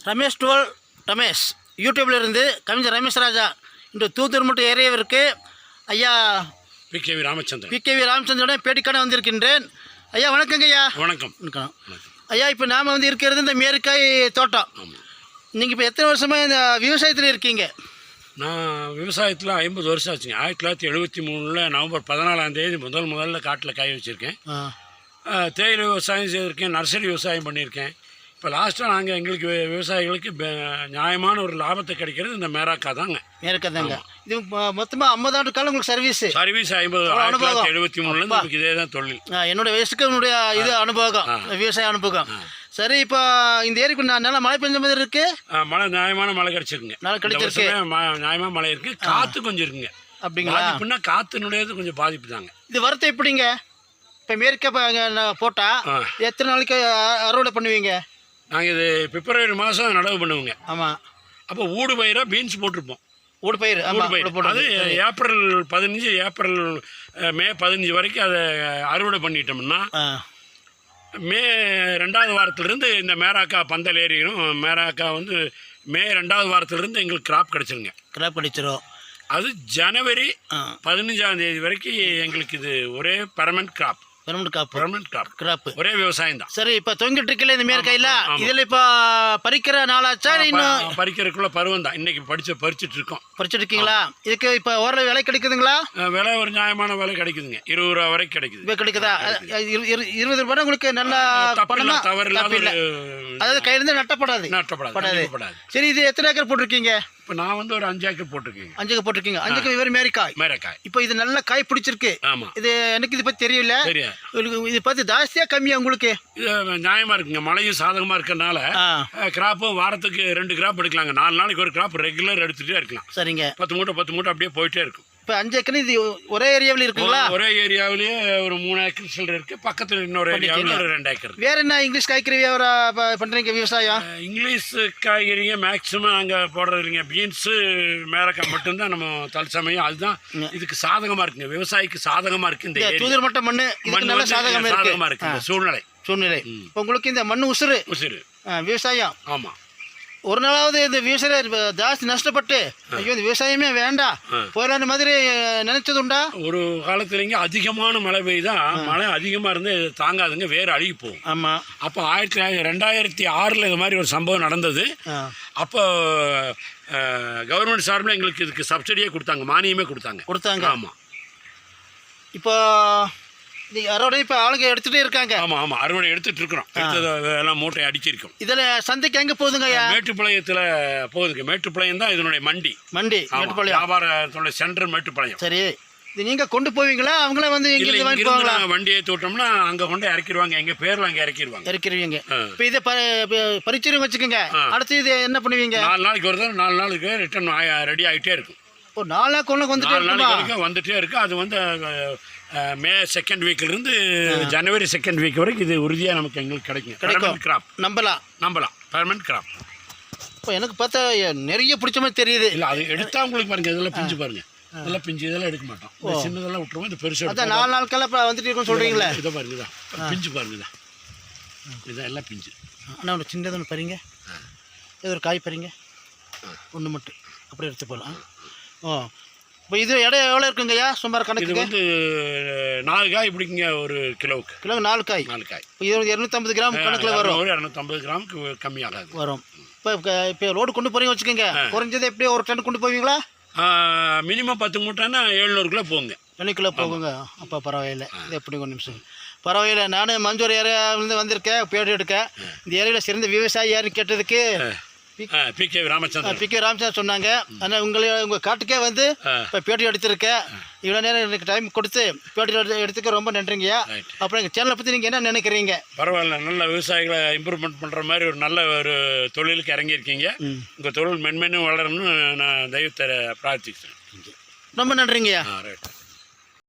Ramesh twelve Ramesh யூடியூப்ல இருந்து கவிஞர் ரமேஷ் ராஜா இன்று தூத்துக்குடி ஏரியாவிற்கு ஐயா பிகேவி ராமச்சந்திரன் பேட்டிக்கான வந்திருக்கின்றேன். ஐயா வணக்கங்க ஐயா. வணக்கம். ஐயா இப்போ நாம் வந்து இருக்கிறது இந்த மேற்காய் தோட்டம். நீங்கள் இப்போ எத்தனை வருஷமாக இந்த விவசாயத்தில் இருக்கீங்க? நான் விவசாயத்தில் 50 வருஷம் ஆச்சுங்க. 1973 நவம்பர் 14 முதல்ல காட்டில் காய வச்சுருக்கேன். தேயிலை விவசாயம் செய்திருக்கேன், நர்சரி விவசாயம் பண்ணியிருக்கேன். இப்போ லாஸ்ட்டாக நாங்கள் எங்களுக்கு விவசாயிகளுக்கு நியாயமான ஒரு லாபத்தை கிடைக்கிறது இந்த மேராக்கா தாங்க. இது மொத்தமாக 50 ஆண்டு காலம் உங்களுக்கு சர்வீஸ் 1973 இதே தான் தொழில். என்னோட வயசுக்கு என்னுடைய இது அனுபவம், விவசாய அனுபவம். சரி, இப்போ இந்த ஏரிக்கு நல்லா மழை பெஞ்ச மாதிரி இருக்கு. மழை நியாயமான மழை கிடைச்சிருக்குங்க. நல்லா கிடைச்சிருக்கு. நியாயமான மழை இருக்கு, காற்று கொஞ்சம் இருக்குங்க. அப்படிங்களா? அப்படின்னா காற்றுனுடையது கொஞ்சம் பாதிப்பு தாங்க. இது வரத்து எப்படிங்க? இப்போ மேற்க போட்டால் எத்தனை நாளைக்கு அறுவடை பண்ணுவீங்க? நாங்கள் இது பிப்ரவரி மாதம் நடவு பண்ணுவோங்க. ஆமாம். அப்போ ஊடு பயிராக பீன்ஸ் போட்டிருப்போம். ஊடு பயிர் அது ஏப்ரல் 15 மே 15 வரைக்கும் அதை அறுவடை பண்ணிட்டோம்னா மே 2வது வாரத்திலிருந்து இந்த மேராக்கா பந்தல் ஏறிடும். மேராக்கா வந்து மே 2வது வாரத்திலிருந்து எங்களுக்கு கிராப் கிடைச்சிரும். அது ஜனவரி 15ஆம் தேதி வரைக்கும் எங்களுக்கு இது ஒரே பெர்மனன்ட் கிராப். ஒரே விவசாயம் தான். சரி, இப்போ தொங்கிட்டு இருக்கல இந்த மேற்கையில், இதில் இப்போ பறிக்கிற நாளாச்சா? இன்னும் பறிக்கிறதுக்குள்ள பருவம் தான். இன்னைக்கு பறிச்சுட்டு இருக்கீங்களா? இதுக்கு இப்போ ஓரளவு விலை கிடைக்குதுங்களா? விலை ஒரு நியாயமான விலை கிடைக்குதுங்க. 20 ரூபா வரைக்கும் கிடைக்குது. இப்போ கிடைக்குதா? 20 ரூபாய் உங்களுக்கு நல்லா தவறு இல்லை. அதாவது கையிலிருந்து நட்டப்படாது. சரி, இது எத்தனை ஏக்கர் போட்டிருக்கீங்க? இப்போ நான் வந்து ஒரு 5 ஏக்கர் போட்டிருக்கேன். 5 ஏக்கர் போட்டிருக்கீங்க. 5 ஏக்கர் வெறும் மேரக்காய். இப்போ இது நல்ல காய் பிடிச்சிருக்கு. ஆமாம். இது எனக்கு இதை பற்றி தெரியல. இது பார்த்து ஜாஸ்தியா கம்மியா உங்களுக்கு? இது நியாயமா இருக்குங்க. மழையும் சாதகமா இருக்கறனால கிராப்பும் வாரத்துக்கு 2 கிராப் எடுக்கலாங்க. 4 நாளைக்கு ஒரு கிராப் ரெகுலர் எடுத்துட்டே இருக்கலாம். சரிங்க. 10 மூட்டை அப்படியே போயிட்டே இருக்கும். இப்போ 5 ஏக்கர் இது ஒரே ஏரியாவில் இருக்குங்களா? ஒரே ஏரியாவிலேயே ஒரு 3 ஏக்கர் சில்லர் இருக்கு. பக்கத்தில் இன்னொரு ஏரியாவில் ஒரு 2 ஏக்கர். வேற என்ன இங்கிலீஷ் காய்கறி வியாபாரம் பண்றீங்க? விவசாயம் இங்கிலீஷ் காய்கறிங்க மேக்சிமம் நாங்கள் போடுறது இல்லைங்க. பீன்ஸு மேரக்காய் மட்டும்தான் நம்ம தற்சமயம். அதுதான் இதுக்கு சாதகமா இருக்குங்க. விவசாயிக்கு சாதகமா இருக்கு. இந்த தூதர் மட்ட மண்ணு நல்ல சாதகமா இருக்கு. சூழ்நிலை உங்களுக்கு இந்த மண்ணு உசுறு விவசாயம். ஆமா. ஒரு நாளாவது இந்த விவசாயம் ஜாஸ்தி நஷ்டப்பட்டு ஐயோ இந்த விவசாயமே வேண்டாம் போயிடலான மாதிரி நினைச்சது உண்டா? ஒரு காலத்துலங்க அதிகமான மழை பெய்தா, மழை அதிகமாக இருந்து தாங்காதுங்க, வேறு அழுகி போகும். ஆமாம். அப்போ 2006 இது மாதிரி ஒரு சம்பவம் நடந்தது. அப்போ கவர்மெண்ட் சார்பில் எங்களுக்கு இதுக்கு சப்சிடியே கொடுத்தாங்க, மானியமே கொடுத்தாங்க. ஆமாம். இப்போ அறுவடை இப்போ ஆளுங்க எடுத்துகிட்டே இருக்காங்க. ஆமாம், அறுவடை எடுத்துகிட்டு இருக்கிறோம். எல்லாம் மூட்டை அடிச்சிருக்கோம். இதில் சந்தைக்கு எங்கே போகுதுங்க? மேட்டுப்பாளையத்தில் போகுதுங்க. மேட்டுப்பாளையம் தான் இதனுடைய மண்டி. மேட்டுப்பாளையம் வியாபாரத்தோட சென்டர் மேட்டுப்பாளையம். சரி, இது நீங்கள் கொண்டு போவீங்களா? அவங்களே வந்து இங்கே வாங்கிக்குவாங்களா? வண்டியை தோட்டோம்னா அங்கே கொண்டு இறக்கிடுவாங்க. எங்கள் பேரில் அங்கே இறக்கிடுவீங்க. இப்போ இதை பறிச்சிருங்க வச்சுக்கோங்க. அடுத்து இது என்ன பண்ணுவீங்க? 4 நாளைக்கு ஒரு தடவை 4 நாளுக்கு ரிட்டர்ன் ரெடி ஆகிட்டே இருக்கும். ஒரு 4 நாள் வந்துட்டே இருக்கு. அது வந்து மே 2nd வீக்லேருந்து ஜனவரி 2nd வீக் வரைக்கும் இது உறுதியாக நமக்கு எங்களுக்கு கிடைக்கும். கிராப் நம்பலாம். Permanent crop. இப்போ எனக்கு பார்த்தா நிறைய பிடிச்ச மாதிரி தெரியுது. இல்லை, அது எடுத்தால் உங்களுக்கு பாருங்கள். இதெல்லாம் பிஞ்சு பாருங்கள். இதெல்லாம் பிஞ்சு இதெல்லாம் எடுக்க மாட்டோம். சின்னதெல்லாம் விட்டுருவோம். இது பெருசாக அதான் 4 நாட்கெல்லாம் இப்போ வந்துட்டு இருக்குன்னு சொல்கிறீங்களா? இதை பாருங்க, பிஞ்சு பாருங்க. இதான் எல்லாம் பிஞ்சு. ஆனால் ஒன்று சின்னது ஒன்று பாருங்க. இது ஒரு காய் பாருங்க, ஒன்று மட்டும் அப்படியே எடுத்து போகலாம். இப்போ இது இடம் எவ்வளோ இருக்குங்கய்யா சுமார் கணக்கு? இது வந்து 4 காய் பிடிக்குங்க ஒரு கிலோவுக்கு. 4 காய். இப்போ இது 250 கிராம் கணக்கில் வரும். 250 கிராமுக்கு கம்மியாகாது வரும். இப்போ லோடு கொண்டு போறீங்க வச்சுக்கோங்க, குறைஞ்சது எப்படியும் ஒரு டன் கொண்டு போவீங்களா? மினிமம் 10 மூட்டைன்னா 700 கிலோ போகுங்க. 7 கிலோ போகுங்க. அப்போ பரவாயில்லை. இது எப்படி 1 நிமிஷம் பரவாயில்லை. நானும் மஞ்சூர் ஏரியாவிலேருந்து வந்திருக்கேன் பேட்டி எடுக்க. இந்த ஏரியாவில் சிறந்த விவசாயி யாருன்னு கேட்டதுக்கு பிகேவி ராமச்சந்திரன் சொன்னாங்க. ஆனால் உங்கள் காட்டுக்கே வந்து இப்போ பேட்டி எடுத்திருக்கேன். இவ்வளோ நேரம் எனக்கு டைம் கொடுத்து பேட்டி எடுத்துக்க ரொம்ப நன்றிங்கய்யா. அப்புறம் எங்கள் சேனலை பற்றி நீங்கள் என்ன நினைக்கிறீங்க? பரவாயில்ல, நல்ல விவசாயிகளை இம்ப்ரூவ்மெண்ட் பண்ணுற மாதிரி ஒரு நல்ல ஒரு தொழிலுக்கு இறங்கியிருக்கீங்க. உங்கள் தொழில் மென்மேலும் வளரணும்னு நான் தயவு பிரார்த்திக்கிறேன். ரொம்ப நன்றிங்கய்யா. ரைட்.